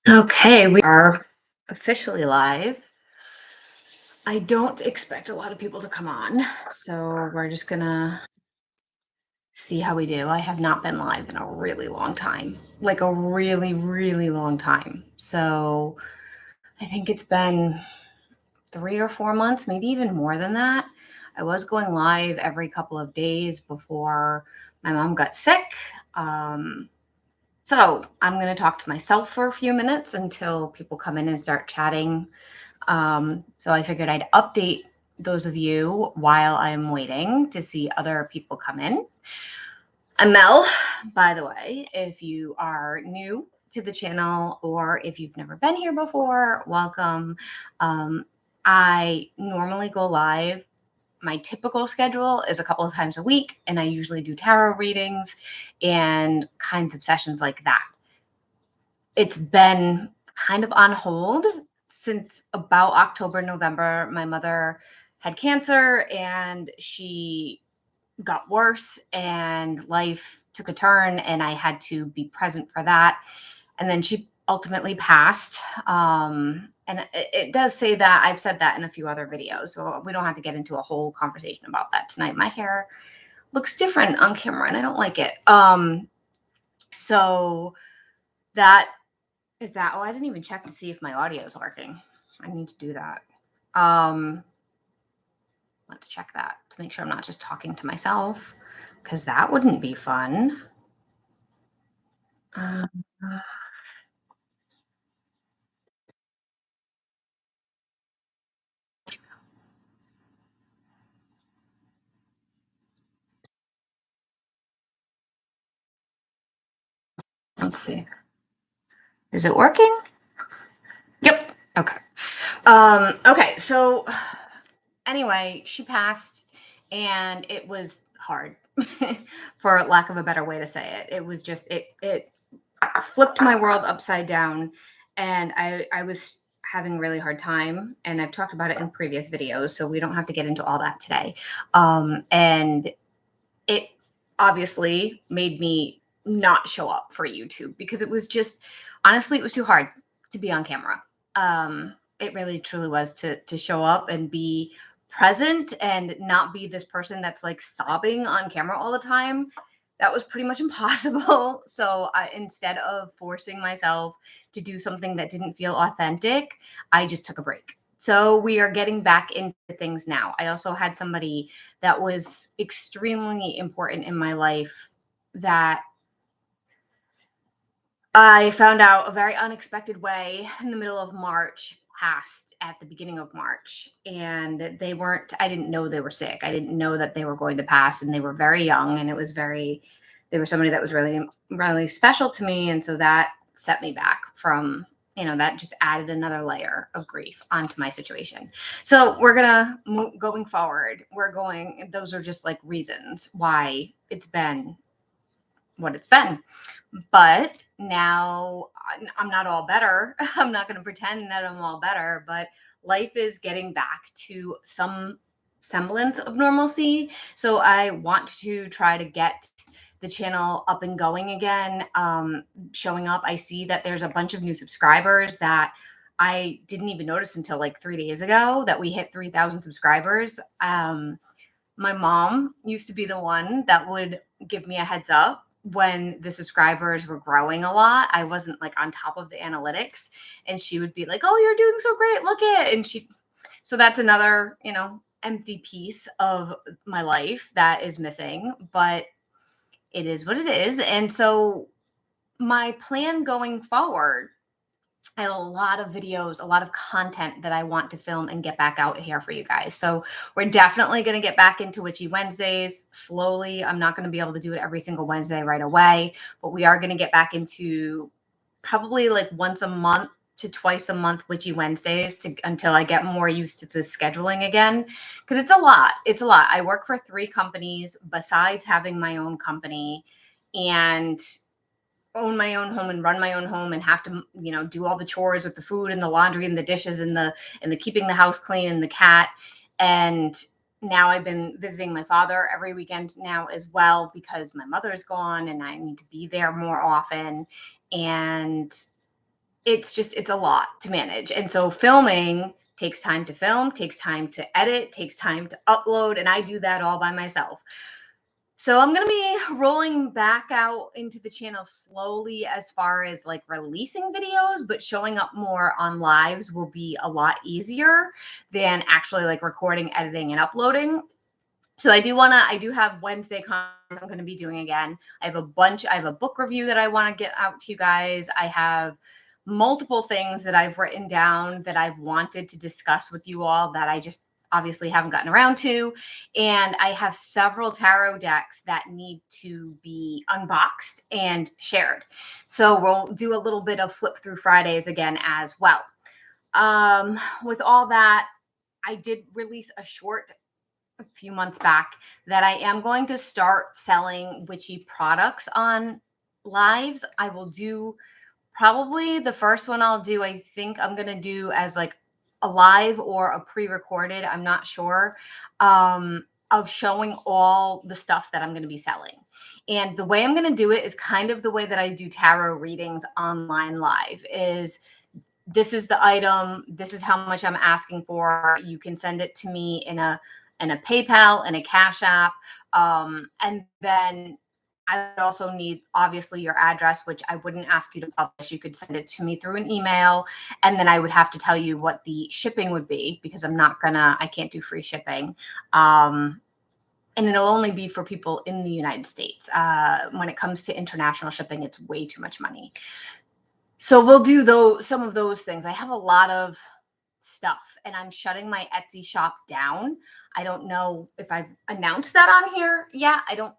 Okay, we are officially live. I don't expect a lot of people to come on, so we're just gonna see how we do. I have not been live in a really long time, like a really, really long time. So I think it's been 3 or 4 months, maybe even more than that. I was going live every couple of days before my mom got sick. Um, so I'm going to talk to myself for a few minutes until people come in and start chatting. So I figured I'd update those of you while I'm waiting to see other people come in. I'm Mel, by the way. If you are new to the channel or if you've never been here before, welcome. Um, I normally go live. My typical schedule is a couple of times a week, and I usually do tarot readings and kinds of sessions like that. It's been kind of on hold since about October, November. My mother had cancer and she got worse, and life took a turn, and I had to be present for that. And then she ultimately passed. And it does say that. I've said that in a few other videos, so we don't have to get into a whole conversation about that tonight. My hair looks different on camera and I don't like it. So that is that. Oh, I didn't even check to see if my audio is working. I need to do that. Um, let's check that to make sure I'm not just talking to myself, because that wouldn't be fun. Um, let's see. Is it working? Yep. Okay. Okay. So anyway, she passed and it was hard for lack of a better way to say it. It was just it flipped my world upside down, and I was having a really hard time, and I've talked about it in previous videos, so we don't have to get into all that today. And it obviously made me not show up for YouTube because it was just, honestly, it was too hard to be on camera. It really truly was, to show up and be present and not be this person that's like sobbing on camera all the time. That was pretty much impossible. So instead of forcing myself to do something that didn't feel authentic, I just took a break. So we are getting back into things now. I also had somebody that was extremely important in my life that I found out a very unexpected way in the middle of March, passed at the beginning of March. And they weren't, I didn't know they were sick. I didn't know that they were going to pass, and they were very young, and it was very, they were somebody that was really, really special to me. And so that set me back from, that just added another layer of grief onto my situation. So we're gonna move going forward. Those are just like reasons why it's been what it's been. But now I'm not all better. I'm not going to pretend that I'm all better, but life is getting back to some semblance of normalcy. So I want to try to get the channel up and going again, showing up. I see that there's a bunch of new subscribers that I didn't even notice until like 3 days ago that we hit 3,000 subscribers. My mom used to be the one that would give me a heads up when the subscribers were growing a lot. I wasn't like on top of the analytics, and she would be like, "Oh, you're doing so great. Look at," and so that's another, empty piece of my life that is missing, but it is what it is. And so my plan going forward, I have a lot of videos, a lot of content that I want to film and get back out here for you guys. So we're definitely going to get back into Witchy Wednesdays slowly. I'm not going to be able to do it every single Wednesday right away, but we are going to get back into probably like once a month to twice a month Witchy Wednesdays until I get more used to the scheduling again. Because it's a lot. It's a lot. I work for 3 companies besides having my own company, and own my own home and run my own home and have to, do all the chores with the food and the laundry and the dishes and the keeping the house clean and the cat. And now I've been visiting my father every weekend now as well, because my mother is gone and I need to be there more often. And it's a lot to manage. And so filming takes time to film, takes time to edit, takes time to upload, and I do that all by myself. So I'm going to be rolling back out into the channel slowly as far as like releasing videos, but showing up more on lives will be a lot easier than actually like recording, editing, and uploading. So I do have Wednesday content I'm going to be doing again. I have a book review that I want to get out to you guys. I have multiple things that I've written down that I've wanted to discuss with you all that I just obviously haven't gotten around to. And I have several tarot decks that need to be unboxed and shared. So we'll do a little bit of flip through Fridays again as well. With all that, I did release a short a few months back that I am going to start selling witchy products on lives. I will do probably the first one I'll do, I think I'm going to do as like a live or a pre-recorded, I'm not sure, of showing all the stuff that I'm going to be selling. And the way I'm going to do it is kind of the way that I do tarot readings online live is this is the item, this is how much I'm asking for. You can send it to me in a PayPal and a Cash App. And then I would also need obviously your address, which I wouldn't ask you to publish. You could send it to me through an email. And then I would have to tell you what the shipping would be because I can't do free shipping. And it'll only be for people in the United States. When it comes to international shipping, it's way too much money. So we'll do some of those things. I have a lot of stuff and I'm shutting my Etsy shop down. I don't know if I've announced that on here yet. I don't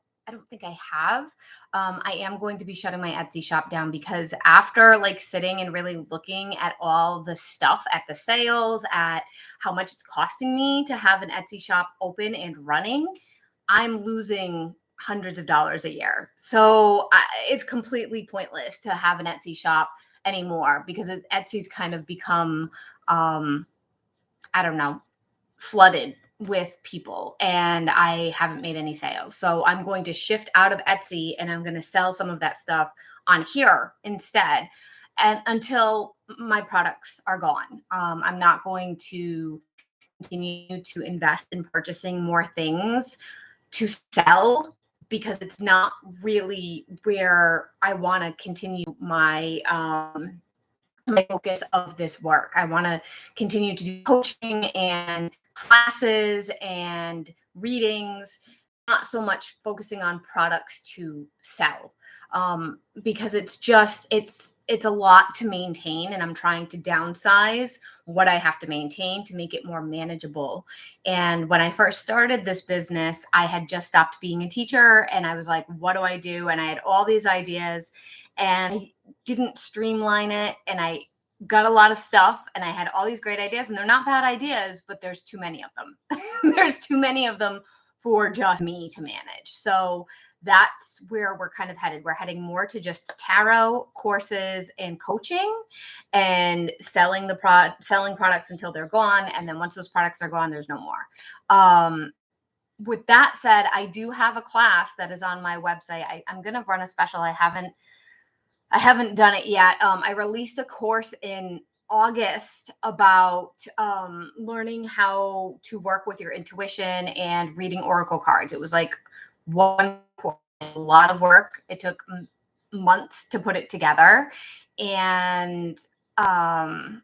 think I have. I am going to be shutting my Etsy shop down because after like sitting and really looking at all the stuff at the sales, at how much it's costing me to have an Etsy shop open and running, I'm losing hundreds of dollars a year. So it's completely pointless to have an Etsy shop anymore because Etsy's kind of become, I don't know, flooded with people and I haven't made any sales. So I'm going to shift out of Etsy and I'm going to sell some of that stuff on here instead. And until my products are gone, I'm not going to continue to invest in purchasing more things to sell because it's not really where I want to continue my focus of this work. I want to continue to do coaching and classes and readings, not so much focusing on products to sell. Because it's a lot to maintain and I'm trying to downsize what I have to maintain to make it more manageable. And when I first started this business, I had just stopped being a teacher and I was like, what do I do? And I had all these ideas and I didn't streamline it and I got a lot of stuff and I had all these great ideas and they're not bad ideas, but there's too many of them. There's too many of them for just me to manage. So that's where we're kind of headed. We're heading more to just tarot courses and coaching and selling products until they're gone. And then once those products are gone, there's no more. With that said, I do have a class that is on my website. I'm going to run a special. I haven't done it yet. I released a course in August about learning how to work with your intuition and reading oracle cards. It was like one course, a lot of work. It took months to put it together. And I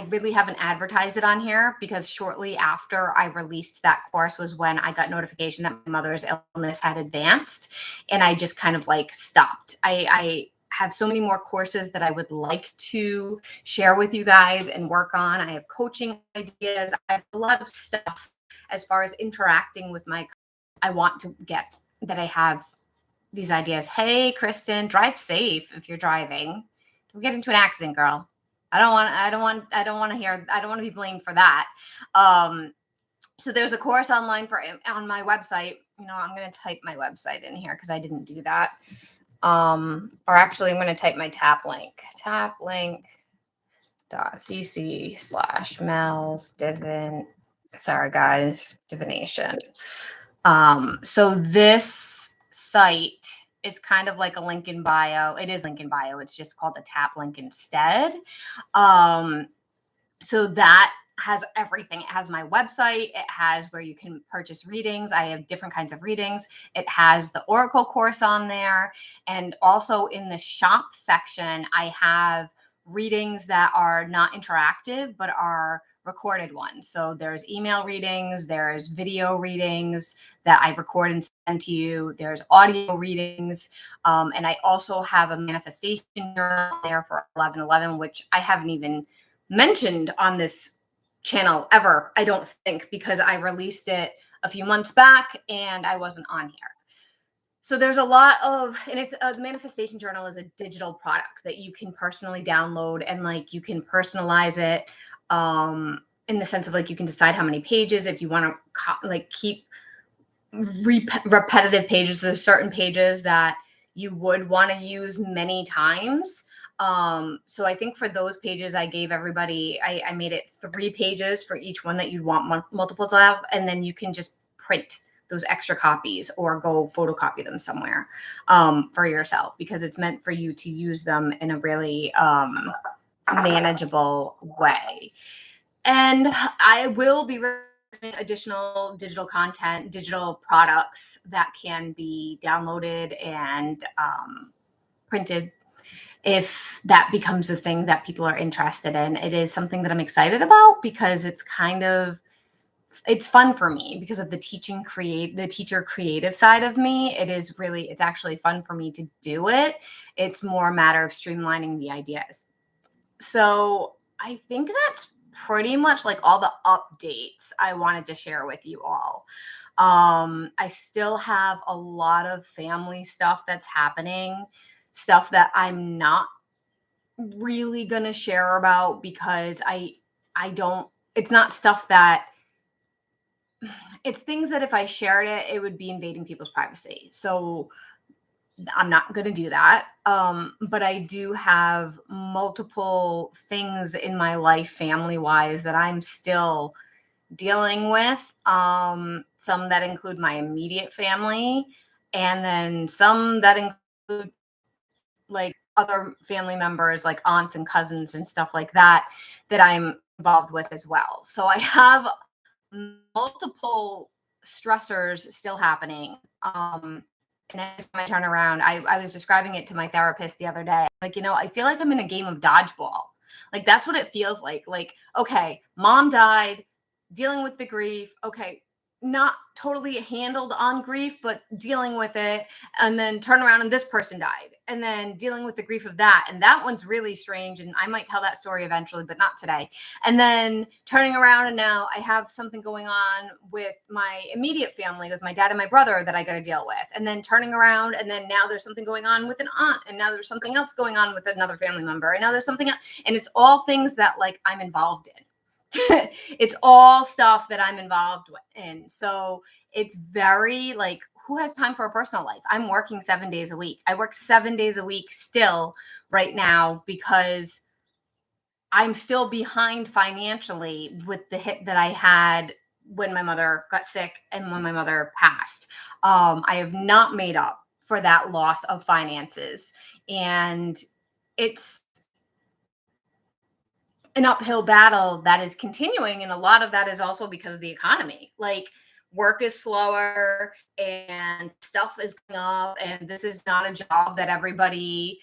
really haven't advertised it on here because shortly after I released that course was when I got notification that my mother's illness had advanced and I just kind of like stopped. I have so many more courses that I would like to share with you guys and work on. I have coaching ideas. I have a lot of stuff as far as interacting with I want to get that I have these ideas. Hey, Kristen, drive safe if you're driving. Don't get into an accident, girl. I don't want to be blamed for that. So there's a course online on my website. I'm going to type my website in here because I didn't do that. Or actually I'm going to type my taplink.cc/melsdivination. Sorry guys, divination. So this site It's kind of like a link in bio. It is link in bio. It's just called the tap link instead. Um, so that has everything. It has my website. It has where you can purchase readings. I have different kinds of readings. It has the Oracle course on there. And also in the shop section, I have readings that are not interactive, but are recorded ones. So there's email readings, there's video readings that I record and send to you, there's audio readings. And I also have a manifestation journal there for 1111, which I haven't even mentioned on this channel ever, I don't think, because I released it a few months back and I wasn't on here. So there's a lot of, and it's the manifestation journal is a digital product that you can personally download, and like you can personalize it in the sense of like you can decide how many pages, if you want to like keep repetitive pages. There's certain pages that you would want to use many times. So I think for those pages, I gave everybody, I made it 3 pages for each one that you'd want multiples of, and then you can just print those extra copies or go photocopy them somewhere for yourself, because it's meant for you to use them in a really manageable way. And I will be additional digital content, digital products that can be downloaded and printed if that becomes a thing that people are interested in. It is something that I'm excited about because it's it's fun for me because of the teacher creative side of me. It's actually fun for me to do it. It's more a matter of streamlining the ideas. So I think that's pretty much like all the updates I wanted to share with you all. I still have a lot of family stuff that's happening, stuff that I'm not really going to share about because I don't, it's not stuff that, it's things that if I shared it, it would be invading people's privacy. So I'm not going to do that. But I do have multiple things in my life, family wise, that I'm still dealing with. Some that include my immediate family, and then some that include like other family members, like aunts and cousins and stuff like that, that I'm involved with as well. So I have multiple stressors still happening. And every time I turn around, I was describing it to my therapist the other day. Like, I feel like I'm in a game of dodgeball. Like, that's what it feels like. Like, okay, mom died, dealing with the grief. Okay, not totally handled on grief, but dealing with it. And then turn around and this person died. And then dealing with the grief of that. And that one's really strange. And I might tell that story eventually, but not today. And then turning around, and now I have something going on with my immediate family, with my dad and my brother, that I got to deal with. And then turning around, and then now there's something going on with an aunt, and now there's something else going on with another family member, and now there's something else. And it's all things that like I'm involved in. It's all stuff that I'm involved in. So it's very like, who has time for a personal life? I'm working 7 days a week. I work 7 days a week still right now because I'm still behind financially with the hit that I had when my mother got sick and when my mother passed. I have not made up for that loss of finances. And it's an uphill battle that is continuing. And a lot of that is also because of the economy. Like, work is slower and stuff is going up. And this is not a job that everybody,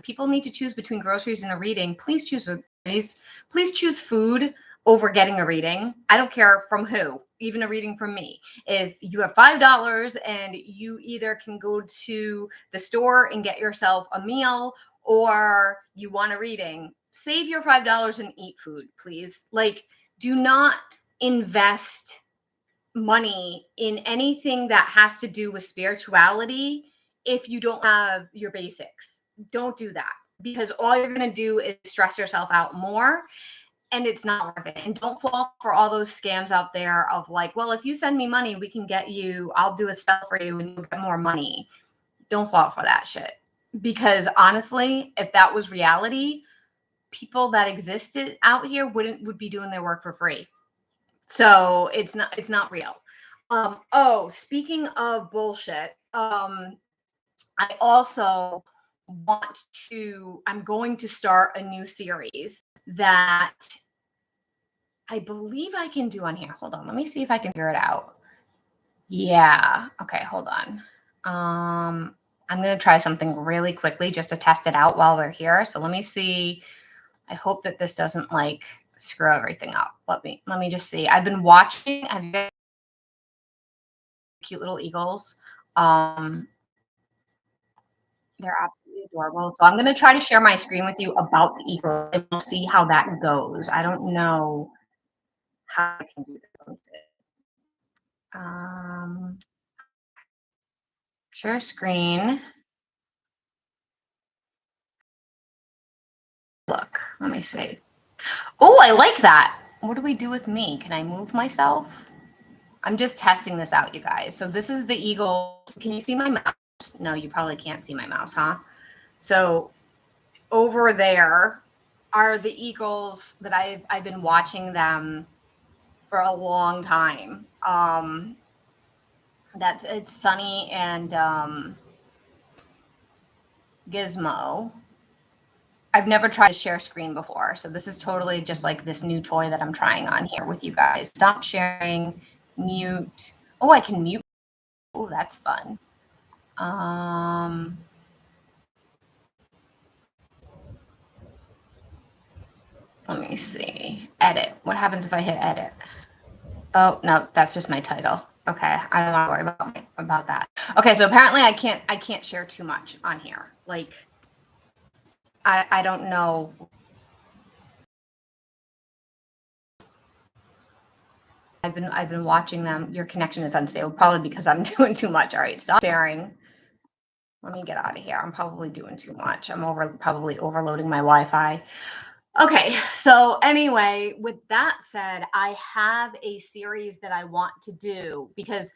people need to choose between groceries and a reading. Please choose groceries. Please choose food over getting a reading. I don't care from who, even a reading from me. If you have $5 and you either can go to the store and get yourself a meal, or you want a reading, save your $5 and eat food, please. Like, do not invest money in anything that has to do with spirituality if you don't have your basics. Don't do that, because all you're going to do is stress yourself out more, and it's not worth it. And don't fall for all those scams out there of like, well, if you send me money, I'll do a spell for you and you'll get more money. Don't fall for that shit. Because honestly, if that was reality, people that existed out here would be doing their work for free. So it's not real. Oh, speaking of bullshit, I also I'm going to start a new series that I believe I can do on here. Hold on. Let me see if I can figure it out. Yeah. Okay. Hold on. I'm going to try something really quickly just to test it out while we're here. So let me see. I hope that this doesn't like screw everything up. Let me just see. I've been watching. Have you guys cute little eagles? Um, they're absolutely adorable. So I'm going to try to share my screen with you about the eagle and we'll see how that goes. I don't know how I can do this. Let me see. Um, Share screen. Look, let me see. Oh, I like that. What do we do with me? Can I move myself? I'm just testing this out, you guys. So this is the eagle. Can you see my mouse? No, you probably can't see my mouse, huh? So over there are the eagles that I've been watching them for a long time. That's it's Sunny and Gizmo. I've never tried to share screen before, so this is totally just like this new toy that I'm trying on here with you guys. Stop sharing, mute. Oh, I can mute. Oh, that's fun. Let me see. Edit. What happens if I hit edit? Oh no, that's just my title. Okay, I don't want to worry about that. Okay, so apparently I can't share too much on here. Like I don't know. I've been watching them. Your connection is unstable, probably because I'm doing too much. All right, stop sharing. Let me get out of here. I'm probably doing too much. Probably overloading my Wi-Fi. Okay, so anyway, with that said, I have a series that I want to do because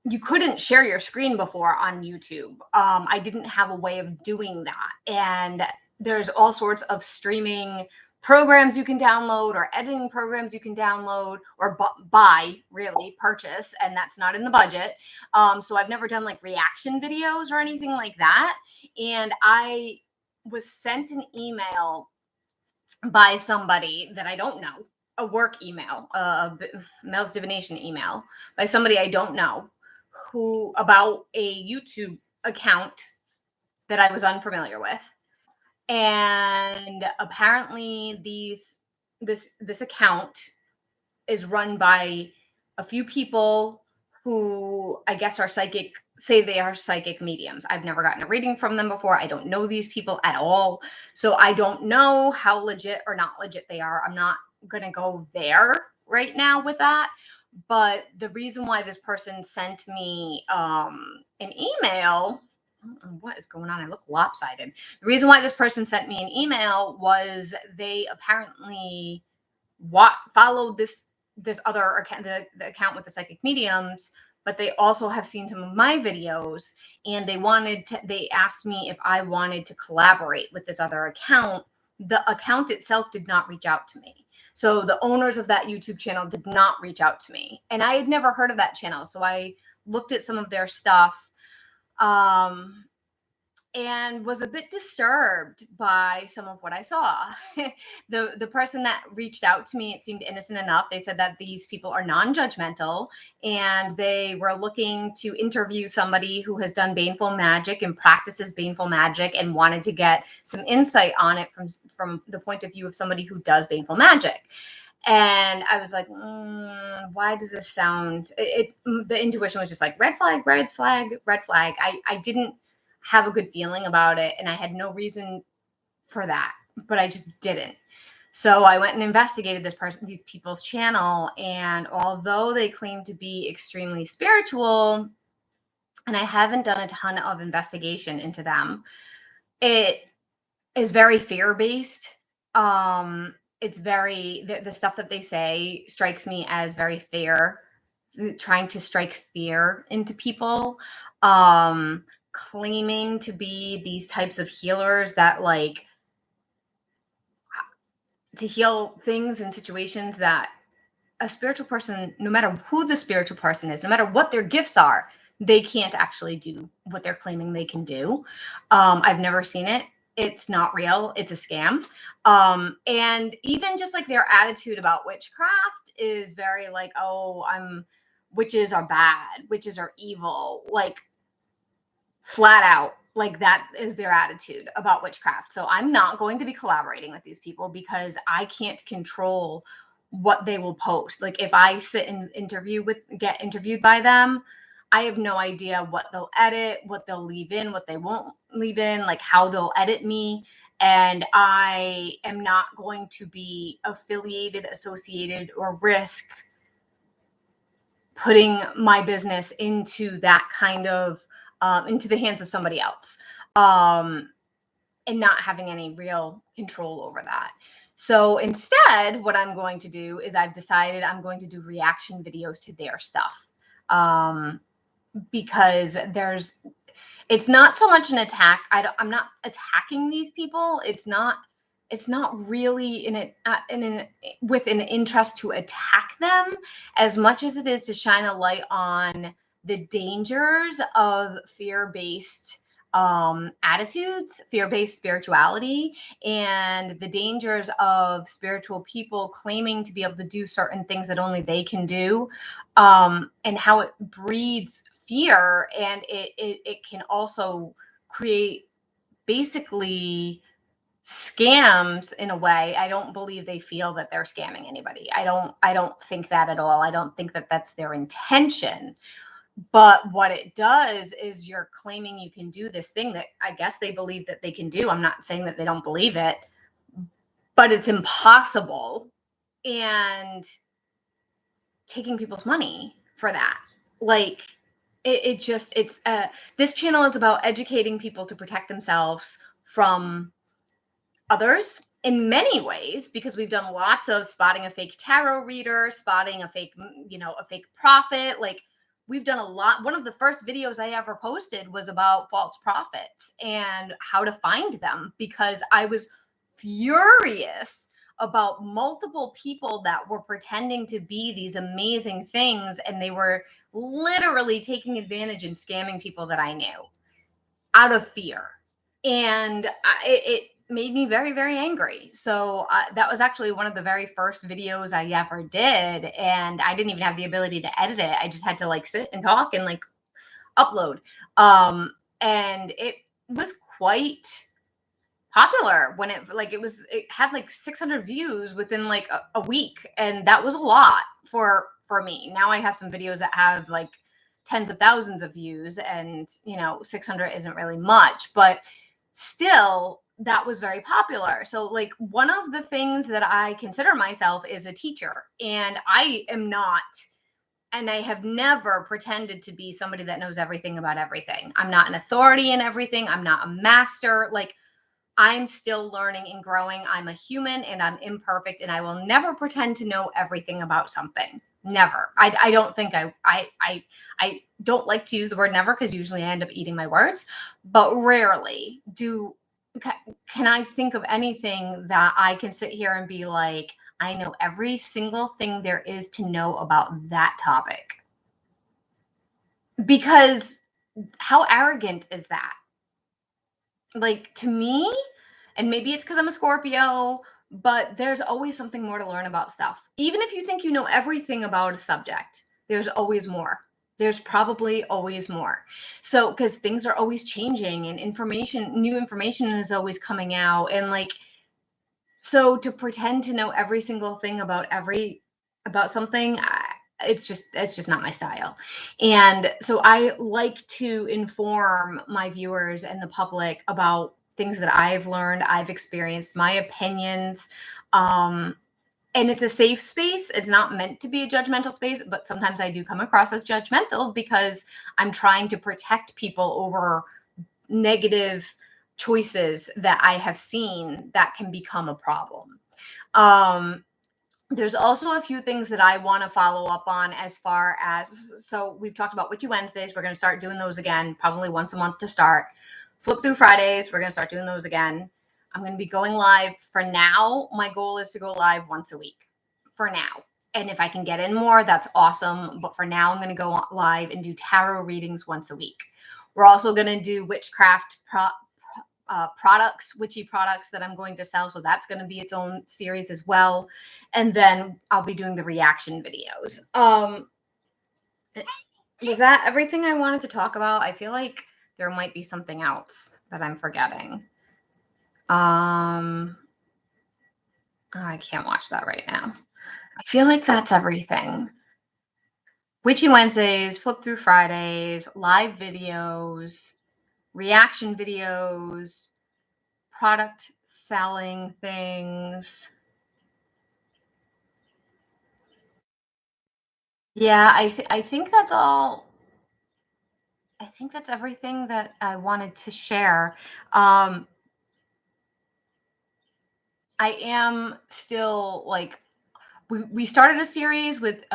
you couldn't share your screen before on YouTube. I didn't have a way of doing that. And there's all sorts of streaming programs you can download or editing programs you can download or buy, really, purchase. And that's not in the budget. So I've never done like reaction videos or anything like that. And I was sent an email by somebody that I don't know, a work email, melsdivination email by somebody I don't know, who about a YouTube account that I was unfamiliar with. And apparently this account is run by a few people who I guess are psychic, say they are psychic mediums. I've never gotten a reading from them before. I don't know these people at all. So I don't know how legit or not legit they are. I'm not going to go there right now with that. But the reason why this person sent me an email, what is going on? I look lopsided. The reason why this person sent me an email was they apparently followed this other account, the account with the psychic mediums, but they also have seen some of my videos and they asked me if I wanted to collaborate with this other account. The account itself did not reach out to me. So the owners of that YouTube channel did not reach out to me. And I had never heard of that channel. So I looked at some of their stuff. And was a bit disturbed by some of what I saw. The person that reached out to me, it seemed innocent enough. They said that these people are non-judgmental and they were looking to interview somebody who has done baneful magic and practices baneful magic and wanted to get some insight on it from the point of view of somebody who does baneful magic. And I was like, why does this sound? The intuition was just like red flag, red flag, red flag. I didn't have a good feeling about it, and I had no reason for that, but I just didn't. So I went and investigated these people's channel, and although they claim to be extremely spiritual, and I haven't done a ton of investigation into them, it is very fear based. It's very the stuff that they say strikes me as very fear, trying to strike fear into people, claiming to be these types of healers that like to heal things and situations that a spiritual person, no matter who the spiritual person is, no matter what their gifts are, they can't actually do what they're claiming they can do. I've never seen it. It's not real. It's a scam. And even just like their attitude about witchcraft is very like, oh, witches are bad, witches are evil, like flat out. Like that is their attitude about witchcraft. So I'm not going to be collaborating with these people because I can't control what they will post. Like if I sit and get interviewed by them, I have no idea what they'll edit, what they'll leave in, what they won't leave in, like how they'll edit me. And I am not going to be affiliated, associated, or risk putting my business into that kind of into the hands of somebody else, and not having any real control over that. So instead, what I'm going to do is I've decided I'm going to do reaction videos to their stuff, because it's not so much an attack. I'm not attacking these people. It's not really with an interest to attack them as much as it is to shine a light on the dangers of fear-based attitudes, fear-based spirituality, and the dangers of spiritual people claiming to be able to do certain things that only they can do, and how it breeds fear, and it can also create basically scams in a way. I don't believe they feel that they're scamming anybody. I don't think that at all. I don't think that that's their intention. But what it does is you're claiming you can do this thing that I guess they believe that they can do. I'm not saying that they don't believe it, but it's impossible, and taking people's money for that. Like this channel is about educating people to protect themselves from others in many ways, because we've done lots of spotting a fake tarot reader, spotting a fake, a fake prophet. Like we've done a lot. One of the first videos I ever posted was about false prophets and how to find them, because I was furious about multiple people that were pretending to be these amazing things, and they were literally taking advantage and scamming people that I knew out of fear. And it made me very, very angry. So that was actually one of the very first videos I ever did. And I didn't even have the ability to edit it. I just had to like sit and talk and like upload. And it was quite popular when it had like 600 views within like a week. And that was a lot for me. Now I have some videos that have like tens of thousands of views, and 600 isn't really much, but still that was very popular. So like one of the things that I consider myself is a teacher, and I am not, and I have never pretended to be somebody that knows everything about everything. I'm not an authority in everything. I'm not a master. Like I'm still learning and growing. I'm a human and I'm imperfect, and I will never pretend to know everything about something. Never. I don't think I don't like to use the word never, because usually I end up eating my words, but rarely can I think of anything that I can sit here and be like, I know every single thing there is to know about that topic. Because how arrogant is that? Like to me, and maybe it's because I'm a Scorpio, but there's always something more to learn about stuff. Even if you think you know everything about a subject, there's always more. There's probably always more. So, because things are always changing and new information is always coming out. And like, so to pretend to know every single thing about something, it's just not my style. And so I like to inform my viewers and the public about things that I've learned, I've experienced, my opinions. And it's a safe space. It's not meant to be a judgmental space, but sometimes I do come across as judgmental because I'm trying to protect people over negative choices that I have seen that can become a problem. There's also a few things that I want to follow up on as far as, so we've talked about Witchy Wednesdays. We're going to start doing those again, probably once a month to start. Flip Through Fridays, we're going to start doing those again. I'm going to be going live for now. My goal is to go live once a week for now. And if I can get in more, that's awesome. But for now, I'm going to go live and do tarot readings once a week. We're also going to do witchcraft products, witchy products that I'm going to sell. So that's going to be its own series as well. And then I'll be doing the reaction videos. Was that everything I wanted to talk about? I feel like there might be something else that I'm forgetting. Oh, I can't watch that right now. I feel like that's everything. Witchy Wednesdays, Flip Through Fridays, live videos, reaction videos, product selling things. Yeah, I think that's all. I think that's everything that I wanted to share. Um, I am still like we started a series with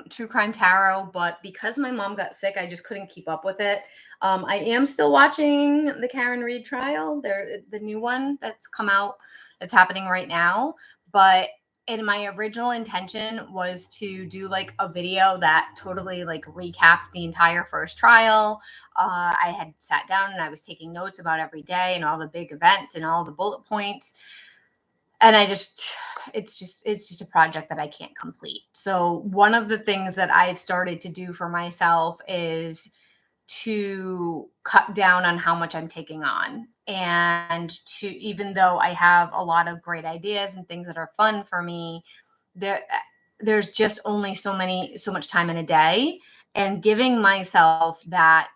true crime tarot, but because my mom got sick, I just couldn't keep up with it. I am still watching the Karen Reed trial, the new one that's come out, that's happening right now. But in my original intention was to do like a video that totally like recapped the entire first trial. I had sat down and I was taking notes about every day and all the big events and all the bullet points, and I just it's just a project that I can't complete. So one of the things that I've started to do for myself is to cut down on how much I'm taking on, and to, even though I have a lot of great ideas and things that are fun for me, there's just only so much time in a day, and giving myself that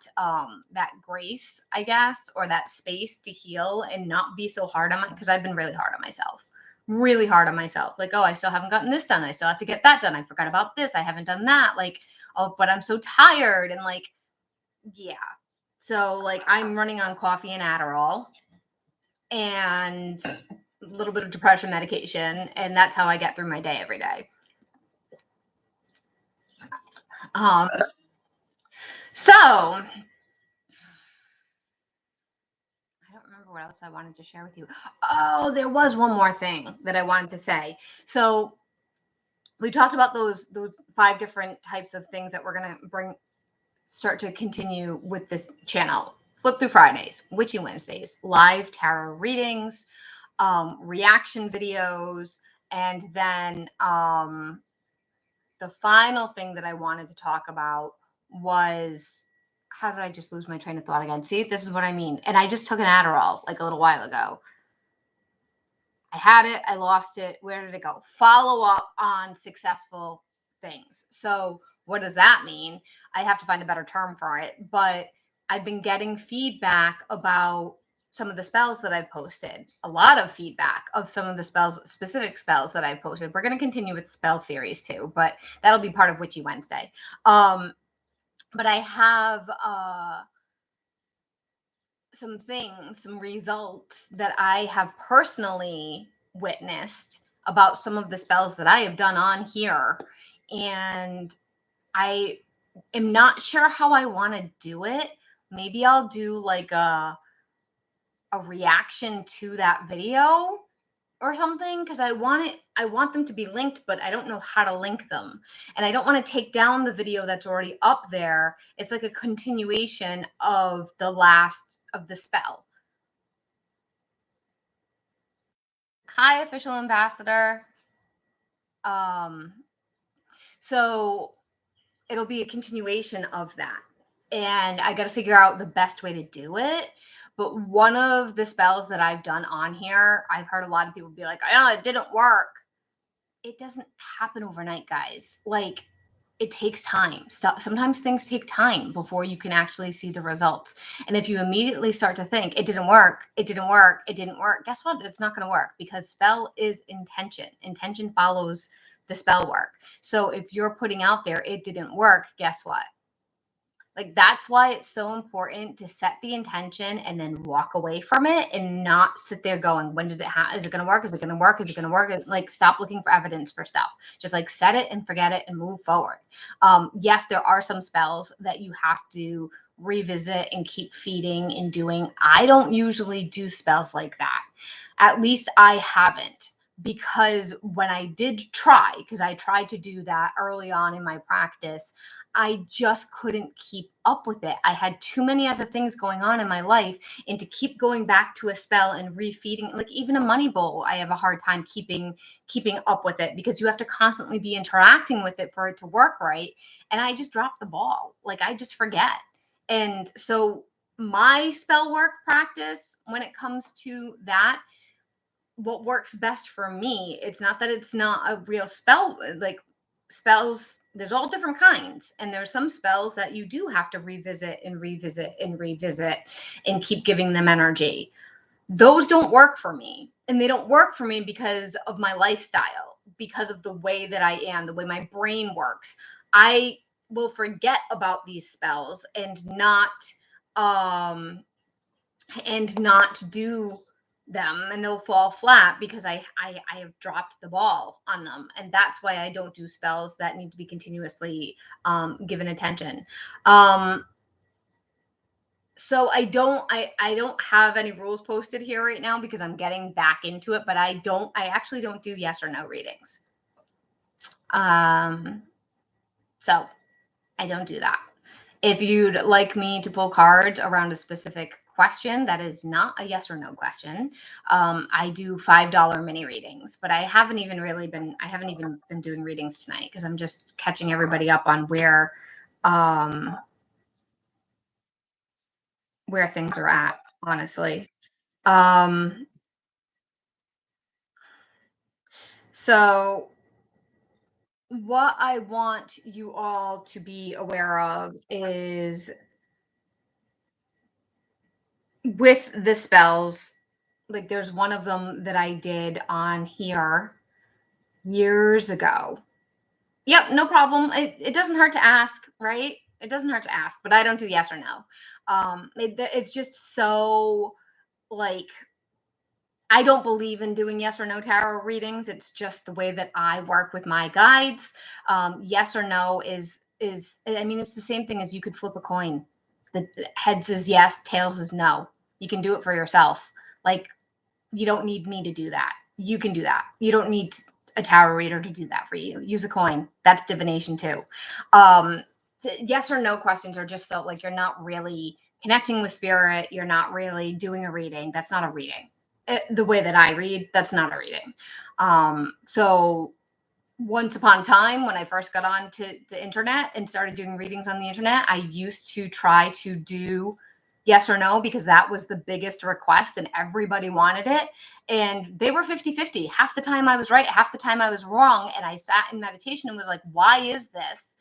grace, I guess, or that space to heal and not be so hard on because I've been really hard on myself, really hard on myself. Like, oh, I still haven't gotten this done, I still have to get that done, I forgot about this, I haven't done that, like, oh, but I'm so tired, and like, yeah. So like I'm running on coffee and Adderall and a little bit of depression medication, and that's how I get through my day every day. Um, so I don't remember what else I wanted to share with you. Oh, there was one more thing that I wanted to say. So we talked about those 5 different types of things that we're gonna start to continue with this channel. Flip Through Fridays, Witchy Wednesdays, live tarot readings, reaction videos, and then the final thing that I wanted to talk about was, how did I just lose my train of thought again? See, this is what I mean. And I just took an Adderall like a little while ago. I had it, I lost it. Where did it go? Follow up on successful things. So, what does that mean? I have to find a better term for it, but I've been getting feedback about some of the spells that I've posted. A lot of feedback of some of the spells, specific spells that I've posted. We're going to continue with spell series too, but that'll be part of Witchy Wednesday. But I have some results that I have personally witnessed about some of the spells that I have done on here. And I am not sure how I want to do it. Maybe I'll do like a reaction to that video or something, because I want them to be linked, but I don't know how to link them, and I don't want to take down the video that's already up there. It's like a continuation of the last of the spell. Hi, official ambassador. um so it'll be a continuation of that, and I got to figure out the best way to do it. But one of the spells that I've done on here, I've heard a lot of people be like, oh, it didn't work. It doesn't happen overnight, guys. Like, it takes time. Sometimes things take time before you can actually see the results. And if you immediately start to think it didn't work, it didn't work, it didn't work, guess what? It's not going to work, because spell is intention. Intention follows the spell work. So if you're putting out there, it didn't work, guess what? Like, that's why it's so important to set the intention and then walk away from it, and not sit there going, when did it is it going to work? Is it going to work? Is it going to work? Like, stop looking for evidence for stuff. Just like set it and forget it and move forward. Yes, there are some spells that you have to revisit and keep feeding and doing. I don't usually do spells like that. At least I haven't. because when I did try, because I tried to do that early on in my practice, I just couldn't keep up with it. I had too many other things going on in my life, and to keep going back to a spell and refeeding, like even a money bowl, I have a hard time keeping up with it because you have to constantly be interacting with it for it to work right. And I just dropped the ball. Like I just forget. And so my spell work practice, when it comes to that, what works best for me, it's not that it's not a real spell. Like spells, there's all different kinds, and there's some spells that you do have to revisit and revisit and revisit and keep giving them energy. Those don't work for me, and they don't work for me because of my lifestyle, because of the way that I am, the way my brain works. I will forget about these spells um and not do them, and they'll fall flat because I have dropped the ball on them, and that's why I don't do spells that need to be continuously given attention. um so I don't have any rules posted here right now because I'm getting back into it, but I actually don't do yes or no readings. um so I don't do that. If you'd like me to pull cards around a specific question that is not a yes or no question, I do $5 mini readings. But I haven't even been doing readings tonight because I'm just catching everybody up on um, where things are at, honestly. Um, so what I want you all to be aware of is with the spells, like there's one of them that I did on here years ago. Yep, no problem. It doesn't hurt to ask, right? It doesn't hurt to ask, but I don't do yes or no. It's just so like I don't believe in doing yes or no tarot readings. It's just the way that I work with my guides. Yes or no is I mean it's the same thing as you could flip a coin. The heads is yes, tails is no. You can do it for yourself. Like you don't need me to do that. You can do that. You don't need a tarot reader to do that for you. Use a coin. That's divination too. Um, yes or no questions are just so like you're not really connecting with spirit. You're not really doing a reading. That's not a reading. The way that I read, that's not a reading. So once upon a time when I first got onto the internet and started doing readings on the internet, I used to try to do yes or no because that was the biggest request and everybody wanted it. And they were 50-50. Half the time I was right, half the time I was wrong. And I sat in meditation and was like, why is this?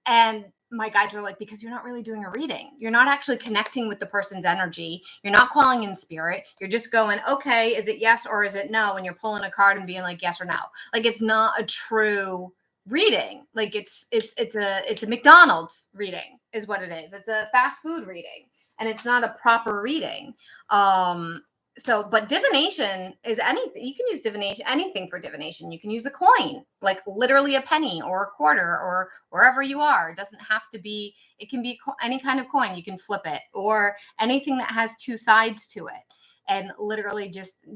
And my guides were like, because you're not really doing a reading. You're not actually connecting with the person's energy. You're not calling in spirit. You're just going, okay, is it yes or is it no? And you're pulling a card and being like, yes or no. Like it's not a true reading. Like it's a McDonald's reading is what it is. It's a fast food reading and it's not a proper reading. Um, but divination is anything. You can use divination, anything for divination. You can use a coin, like literally a penny or a quarter or wherever you are. It doesn't have to be, it can be any kind of coin. You can flip it or anything that has two sides to it. And literally just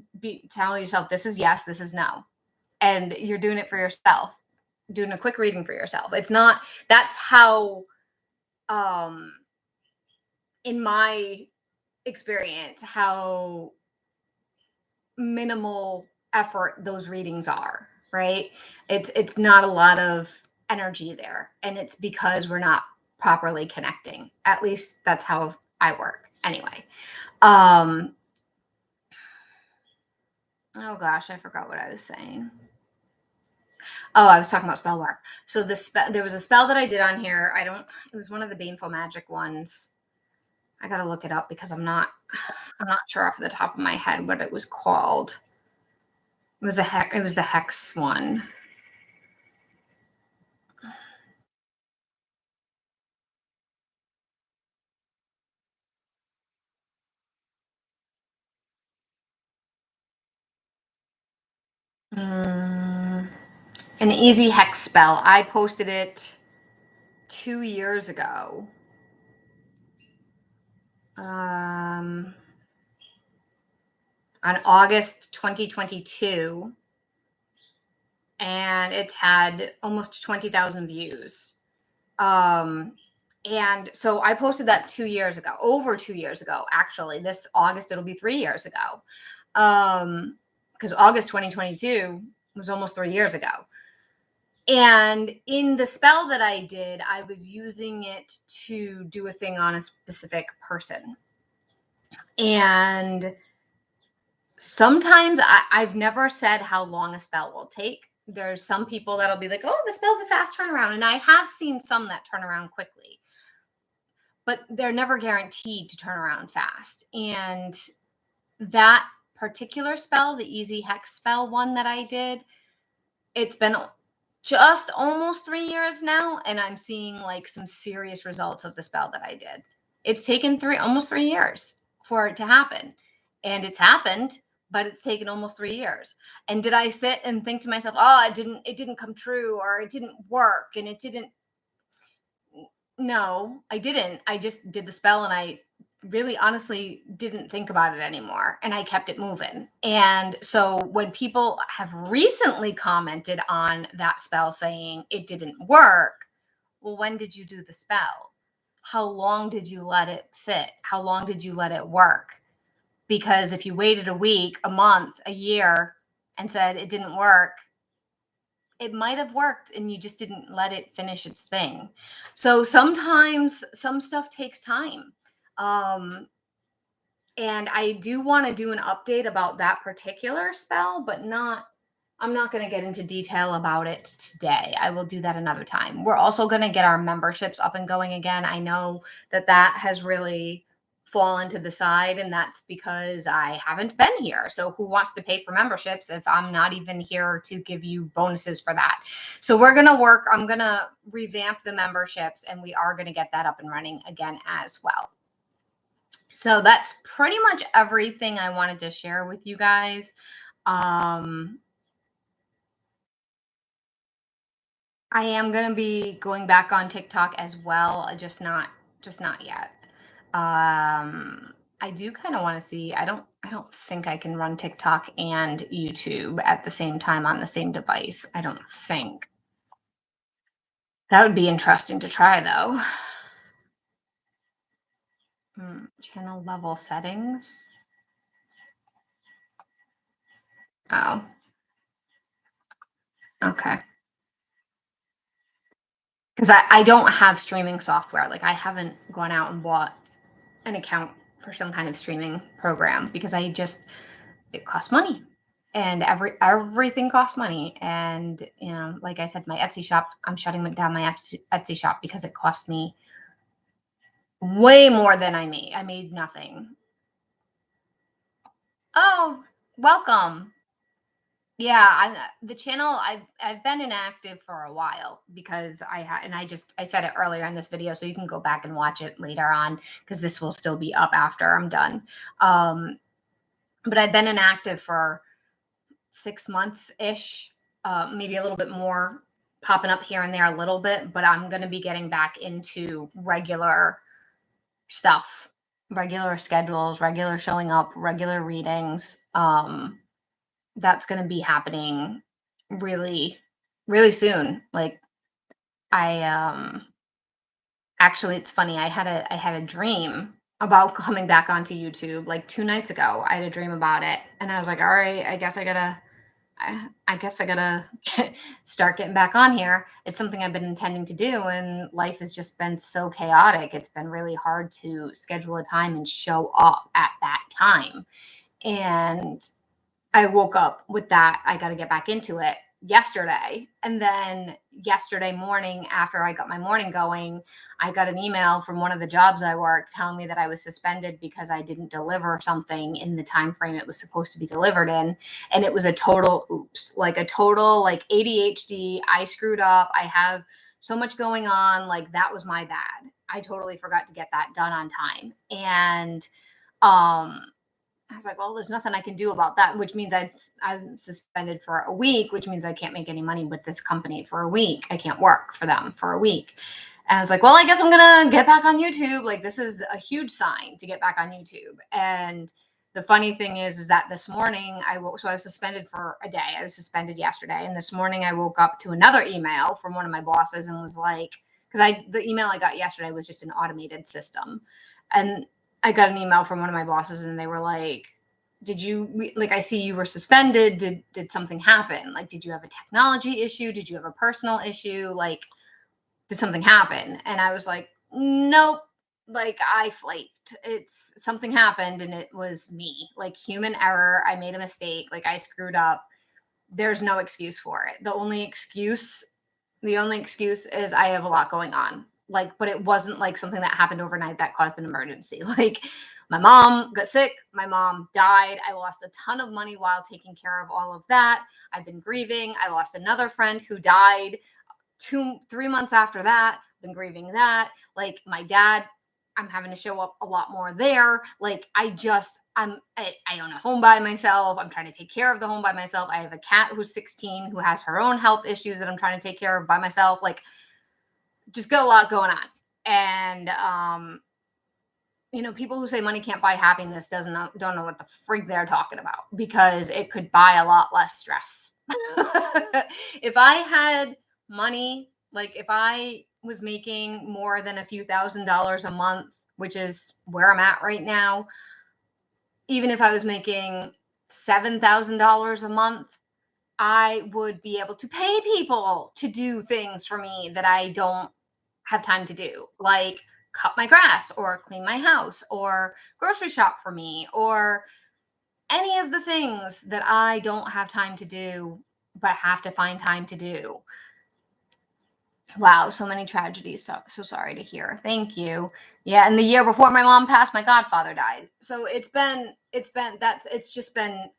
tell yourself, this is yes, this is no. And you're doing it for yourself, doing a quick reading for yourself. It's not, that's how, um, in my experience, how minimal effort those readings are, right? It's not a lot of energy there, and it's because we're not properly connecting. At least that's how I work anyway. um oh gosh, I forgot what I was saying. Oh, I was talking about spell work. So there was a spell that I did on here. I don't It was one of the baneful magic ones. I gotta look it up because I'm not sure off the top of my head what it was called. It was the hex one. Mm, an easy hex spell. I posted it 2 years ago. Um, on August 2022. and it's had almost 20,000 views. Um, and so I posted that 2 years ago, over 2 years ago, actually. This August, it'll be 3 years ago. Because August 2022 was almost 3 years ago. And in the spell that I did, I was using it to do a thing on a specific person. And sometimes I've never said how long a spell will take. There's some people that'll be like, oh, the spell's a fast turnaround. And I have seen some that turn around quickly, but they're never guaranteed to turn around fast. And that particular spell, the easy hex spell one that I did, it's been just almost 3 years now, and I'm seeing like some serious results of the spell that I did. It's taken almost 3 years for it to happen, and it's happened, but it's taken almost 3 years. And did I sit and think to myself, oh, it didn't come true, or it didn't work, and it didn't? No, I didn't. I just did the spell, and I really honestly didn't think about it anymore, and I kept it moving. And so when people have recently commented on that spell saying it didn't work, well, when did you do the spell? How long did you let it sit? How long did you let it work? Because if you waited a week, a month, a year and said it didn't work, it might have worked and you just didn't let it finish its thing. So sometimes some stuff takes time. Um, and I do want to do an update about that particular spell, but I'm not going to get into detail about it today. I will do that another time. We're also going to get our memberships up and going again. I know that has really fallen to the side, and that's because I haven't been here. So who wants to pay for memberships if I'm not even here to give you bonuses for that? So we're going to work. I'm going to revamp the memberships, and we are going to get that up and running again as well. So that's pretty much everything I wanted to share with you guys. I am going to be going back on TikTok as well, just not yet. I do kind of want to see. I don't think I can run TikTok and YouTube at the same time on the same device. I don't think. That would be interesting to try though. Channel level settings. Oh. Okay. Because I don't have streaming software. Like I haven't gone out and bought an account for some kind of streaming program because it costs money. And everything costs money. And like I said, my Etsy shop, I'm shutting down my Etsy shop because it cost me way more than I made. I made nothing. Oh, welcome. Yeah, the channel I've been inactive for a while because I said it earlier in this video, so you can go back and watch it later on because this will still be up after I'm done. But I've been inactive for 6 months ish, maybe a little bit more, popping up here and there a little bit. But I'm going to be getting back into regular stuff, regular schedules, regular showing up, regular readings. That's going to be happening really, really soon. Like I actually, it's funny. I had a dream about coming back onto YouTube like 2 nights ago. I had a dream about it, and I was like, all right, I guess I gotta start getting back on here. It's something I've been intending to do, and life has just been so chaotic. It's been really hard to schedule a time and show up at that time. And I woke up with that. I got to get back into it yesterday. And then yesterday morning, after I got my morning going, I got an email from one of the jobs I work telling me that I was suspended because I didn't deliver something in the time frame it was supposed to be delivered in. And it was a total oops, like a total like ADHD. I screwed up. I have so much going on. Like that was my bad. I totally forgot to get that done on time. And I was like, well, there's nothing I can do about that, which means I'm suspended for a week, which means I can't make any money with this company for a week. I can't work for them for a week. And I was like, well, I guess I'm going to get back on YouTube. Like, this is a huge sign to get back on YouTube. And the funny thing is that this morning I woke, so I was suspended for a day. I was suspended yesterday. And this morning I woke up to another email from one of my bosses and was like, the email I got yesterday was just an automated system. And I got an email from one of my bosses and they were like, I see you were suspended. Did something happen? Like, did you have a technology issue? Did you have a personal issue? Like, did something happen? And I was like, nope. Like, I flaked. It's something happened and it was me. Like, human error. I made a mistake. Like, I screwed up. There's no excuse for it. The only excuse is I have a lot going on. Like, but it wasn't like something that happened overnight that caused an emergency. Like, my mom got sick. My mom died. I lost a ton of money while taking care of all of that. I've been grieving. I lost another friend who died 3 months after that. Been grieving that. Like, my dad, I'm having to show up a lot more there. Like, I own a home by myself. I'm trying to take care of the home by myself. I have a cat who's 16 who has her own health issues that I'm trying to take care of by myself. Like, just got a lot going on. And people who say money can't buy happiness don't know what the freak they're talking about, because it could buy a lot less stress. If I had money, like if I was making more than a few $1,000s a month, which is where I'm at right now, even if I was making $7,000 a month, I would be able to pay people to do things for me that I don't have time to do, like cut my grass or clean my house or grocery shop for me, or any of the things that I don't have time to do but have to find time to do. Wow, so many tragedies. So sorry to hear. Thank you. Yeah, and the year before my mom passed, my godfather died. So it's just been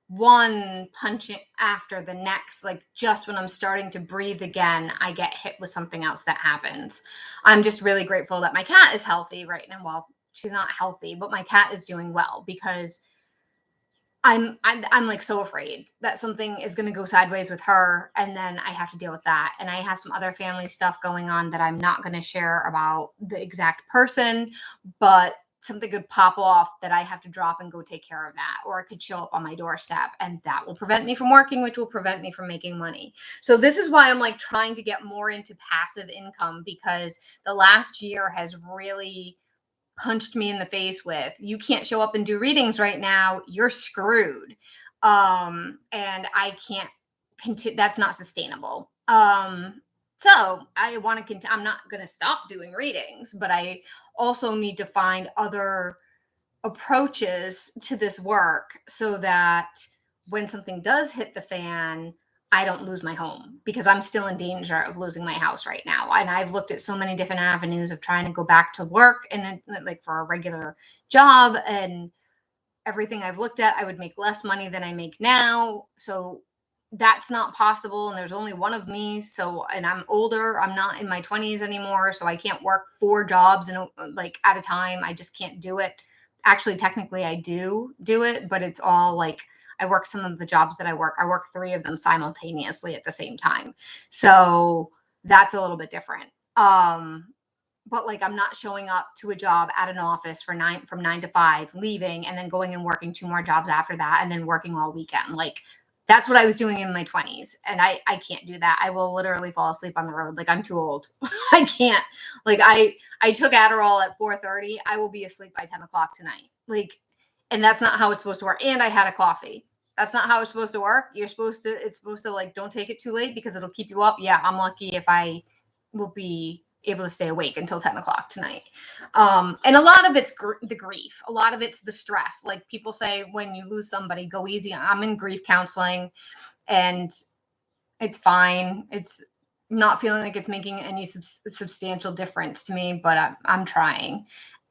one punch after the next. Like, just when I'm starting to breathe again, I get hit with something else that happens. I'm just really grateful that my cat is healthy right now. Well, she's not healthy, but my cat is doing well, because I'm like so afraid that something is going to go sideways with her, and then I have to deal with that. And I have some other family stuff going on that I'm not going to share about the exact person, but something could pop off that I have to drop and go take care of that, or it could show up on my doorstep, and that will prevent me from working, which will prevent me from making money. So this is why I'm like trying to get more into passive income, because the last year has really punched me in the face with, you can't show up and do readings right now, you're screwed. And I can't continue, that's not sustainable. So I want to continue, I'm not going to stop doing readings, but I also need to find other approaches to this work so that when something does hit the fan, I don't lose my home, because I'm still in danger of losing my house right now. And I've looked at so many different avenues of trying to go back to work and like for a regular job, and everything I've looked at, I would make less money than I make now. So that's not possible. And there's only one of me. So, and I'm older, I'm not in my 20s anymore. So I can't work 4 jobs like at a time. I just can't do it. Actually, technically I do it, but it's all like, I work some of the jobs that I work 3 of them simultaneously at the same time. So that's a little bit different. But like, I'm not showing up to a job at an office from 9 to 5, leaving and then going and working 2 more jobs after that, and then working all weekend. Like, that's what I was doing in my 20s. And I can't do that. I will literally fall asleep on the road. Like, I'm too old. I can't. Like, I took Adderall at 4:30. I will be asleep by 10 o'clock tonight. Like, and that's not how it's supposed to work. And I had a coffee. That's not how it's supposed to work. It's supposed to like, don't take it too late because it'll keep you up. Yeah, I'm lucky if I will be able to stay awake until 10 o'clock tonight. And a lot of it's the grief. A lot of it's the stress. Like, people say, when you lose somebody, go easy. I'm in grief counseling, and it's fine. It's not feeling like it's making any substantial difference to me, but I'm trying.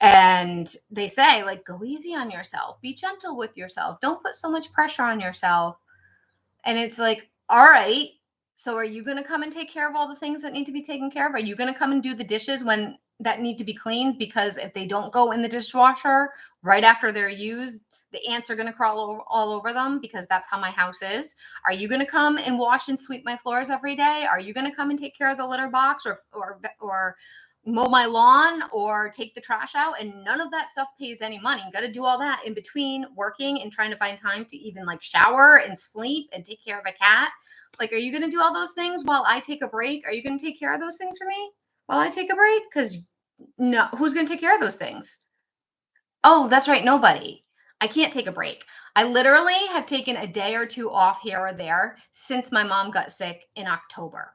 And they say, like, go easy on yourself. Be gentle with yourself. Don't put so much pressure on yourself. And it's like, all right, so are you going to come and take care of all the things that need to be taken care of? Are you going to come and do the dishes when that need to be cleaned? Because if they don't go in the dishwasher right after they're used, the ants are going to crawl all over them, because that's how my house is. Are you going to come and wash and sweep my floors every day? Are you going to come and take care of the litter box, or mow my lawn or take the trash out, and none of that stuff pays any money. You got to do all that in between working and trying to find time to even like shower and sleep and take care of a cat. Like, are you going to do all those things while I take a break? Are you going to take care of those things for me while I take a break? Because no, who's going to take care of those things? Oh, that's right. Nobody. I can't take a break. I literally have taken a day or two off here or there since my mom got sick in October.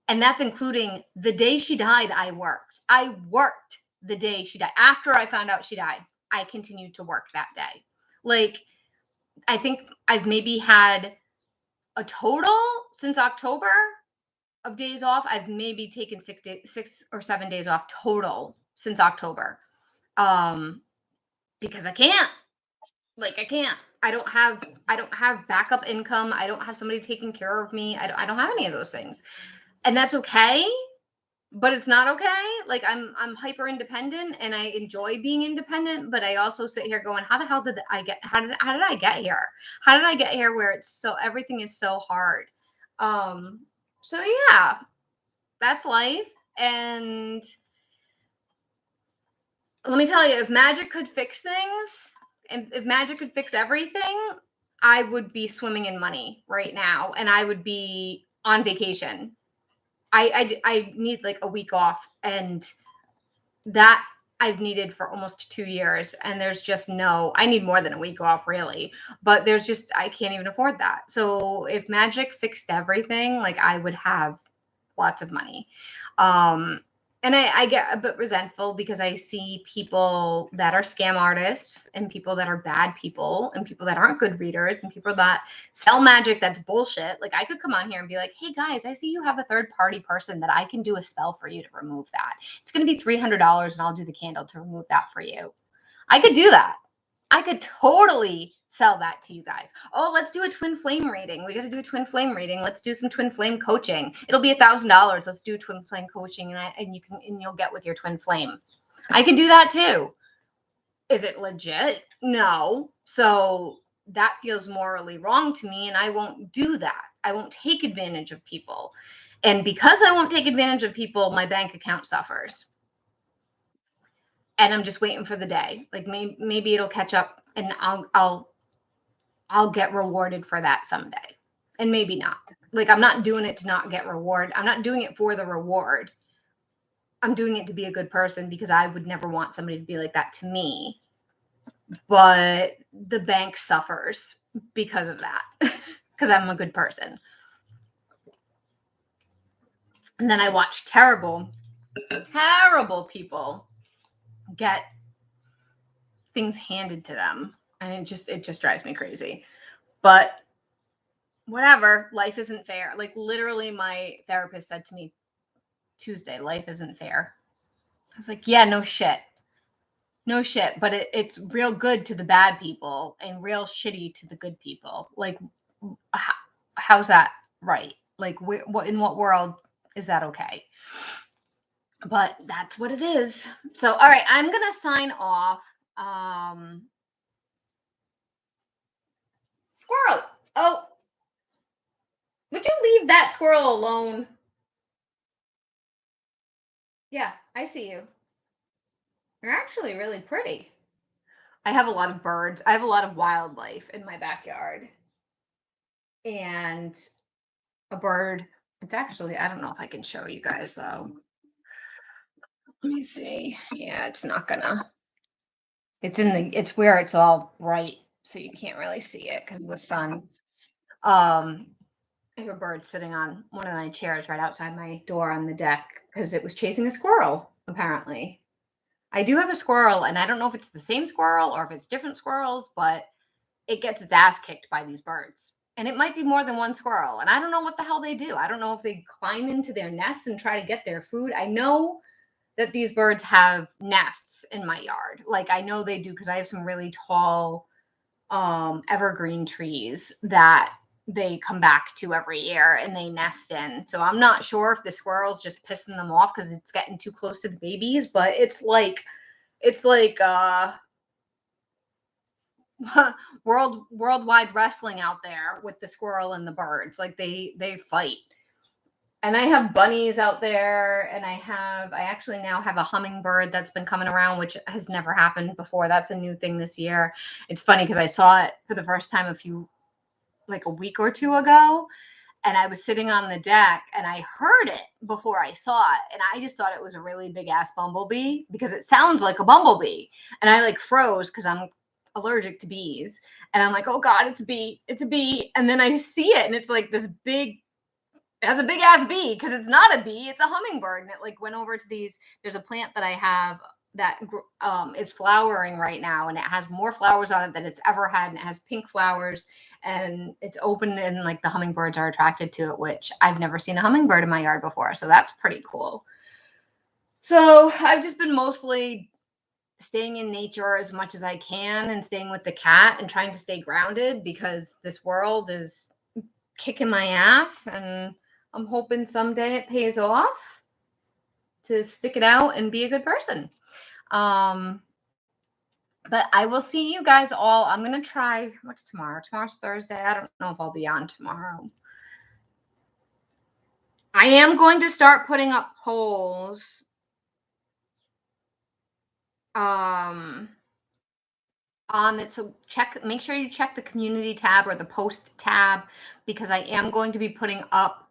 And that's including the day she died, I worked. I worked the day she died. After I found out she died, I continued to work that day. Like, I think I've maybe had a total since October of days off. I've maybe taken 6 or 7 days off total since October. Because I can't. Like, I can't. I don't have backup income. I don't have somebody taking care of me. I don't have any of those things. And that's okay, but it's not okay. Like, I'm hyper independent and I enjoy being independent, but I also sit here going, how the hell did I get how did I get here? How did I get here where it's so everything is so hard? Um so yeah, that's life. And let me tell you, if magic could fix things, and if magic could fix everything, I would be swimming in money right now and I would be on vacation. I need like a week off, and that I've needed for almost 2 years. And there's just no, I need more than a week off, really. But there's just, I can't even afford that. So if magic fixed everything, like, I would have lots of money. Um, and I get a bit resentful because I see people that are scam artists and people that are bad people and people that aren't good readers and people that sell magic that's bullshit. Like, I could come on here and be like, hey guys, I see you have a third party person that I can do a spell for you to remove that. It's going to be $300 and I'll do the candle to remove that for you. I could do that. I could totally sell that to you guys. Oh, let's do a twin flame reading. We got to do a twin flame reading. Let's do some twin flame coaching. It'll be $1,000. Let's do twin flame coaching, and you'll get with your twin flame. I can do that too. Is it legit? No. So that feels morally wrong to me, and I won't do that. I won't take advantage of people. And because I won't take advantage of people, my bank account suffers. And I'm just waiting for the day. Like, maybe it'll catch up and I'll get rewarded for that someday. And maybe not. Like, I'm not doing it to not get reward. I'm not doing it for the reward. I'm doing it to be a good person because I would never want somebody to be like that to me. But the bank suffers because of that. Because I'm a good person. And then I watch terrible people get things handed to them. And it just drives me crazy. But whatever, life isn't fair. Like, literally, my therapist said to me Tuesday, life isn't fair. I was like, yeah, no shit. No shit. But it's real good to the bad people and real shitty to the good people. Like, how's that right? Like, what in what world is that okay? But that's what it is. So, all right, I'm gonna sign off. Squirrel. Oh, would you leave that squirrel alone? Yeah, I see you. You're actually really pretty. I have a lot of birds. I have a lot of wildlife in my backyard. And a bird, it's actually, I don't know if I can show you guys though. Let me see. Yeah, it's not gonna. It's where it's all bright, so you can't really see it because of the sun. Um, I have a bird sitting on one of my chairs right outside my door on the deck because it was chasing a squirrel, apparently. I do have a squirrel, and I don't know if it's the same squirrel or if it's different squirrels, but it gets its ass kicked by these birds. And it might be more than one squirrel. And I don't know what the hell they do. I don't know if they climb into their nests and try to get their food. I know that these birds have nests in my yard. Like, I know they do because I have some really tall evergreen trees that they come back to every year and they nest in. So I'm not sure if the squirrel's just pissing them off because it's getting too close to the babies, but it's like worldwide wrestling out there with the squirrel and the birds. Like, they fight. And I have bunnies out there, and I actually now have a hummingbird that's been coming around, which has never happened before. That's a new thing this year. It's funny because I saw it for the first time like a week or two ago, and I was sitting on the deck and I heard it before I saw it. And I just thought it was a really big ass bumblebee because it sounds like a bumblebee. And I like froze because I'm allergic to bees. And I'm like, oh God, it's a bee. It's a bee. And then I see it and it's like this big, it has a big ass bee because it's not a bee, it's a hummingbird. And it like went over to there's a plant that I have that is flowering right now, and it has more flowers on it than it's ever had, and it has pink flowers, and it's open, and like the hummingbirds are attracted to it, which I've never seen a hummingbird in my yard before, so that's pretty cool. So I've just been mostly staying in nature as much as I can and staying with the cat and trying to stay grounded because this world is kicking my ass, and I'm hoping someday it pays off to stick it out and be a good person. Um, but I will see you guys all. I'm gonna try. What's tomorrow? Tomorrow's Thursday. I don't know if I'll be on tomorrow. I am going to start putting up polls. Um, on it. So make sure you check the community tab or the post tab because I am going to be putting up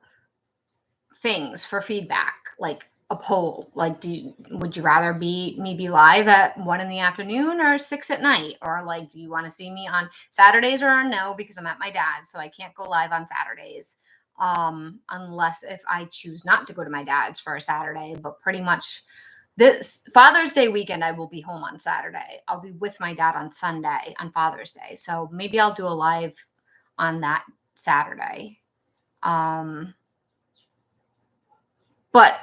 things for feedback, like a poll. Like, would you rather me be live at 1 in the afternoon or 6 at night? Or like, do you want to see me on Saturdays or no? Because I'm at my dad's, so I can't go live on Saturdays. Unless if I choose not to go to my dad's for a Saturday, but pretty much this Father's Day weekend, I will be home on Saturday. I'll be with my dad on Sunday on Father's Day. So maybe I'll do a live on that Saturday. But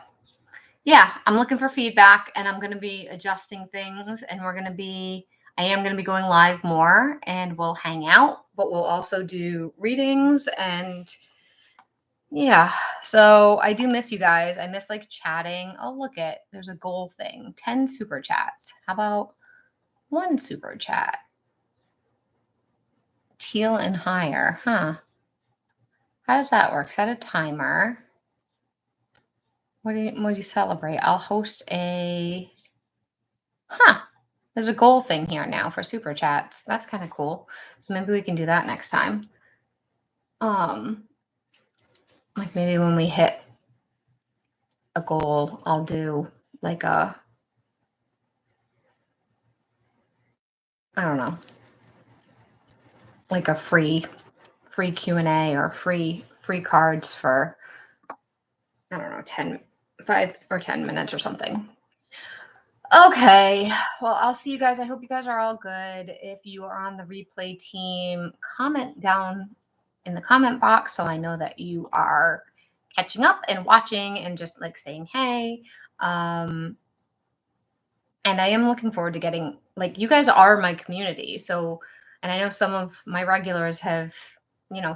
yeah, I'm looking for feedback and I'm going to be adjusting things and I am going to be going live more and we'll hang out, but we'll also do readings and yeah. So I do miss you guys. I miss like chatting. Oh, there's a goal thing. 10 super chats. How about one super chat? Teal and higher. Huh. How does that work? Set a timer. What do you celebrate? I'll host a there's a goal thing here now for super chats. That's kind of cool. So maybe we can do that next time. Like maybe when we hit a goal, I'll do like I don't know, like a free Q&A or free cards for I don't know, 5 or 10 minutes or something. Okay. Well, I'll see you guys. I hope you guys are all good. If you are on the replay team, comment down in the comment box so I know that you are catching up and watching and just like saying hey. And I am looking forward to getting like you guys are my community. So, and I know some of my regulars have,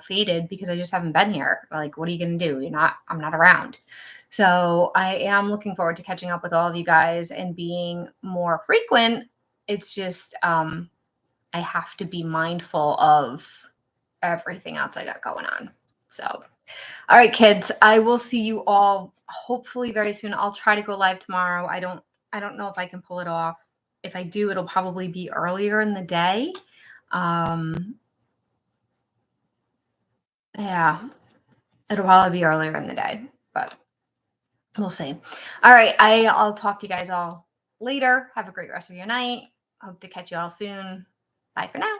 faded because I just haven't been here. Like, what are you going to do? I'm not around. So I am looking forward to catching up with all of you guys and being more frequent. It's just, I have to be mindful of everything else I got going on. So, all right, kids, I will see you all hopefully very soon. I'll try to go live tomorrow. I don't know if I can pull it off. If I do, it'll probably be earlier in the day. Yeah, it'll probably be earlier in the day, but we'll see. All right, I'll talk to you guys all later. Have a great rest of your night. Hope to catch you all soon. Bye for now.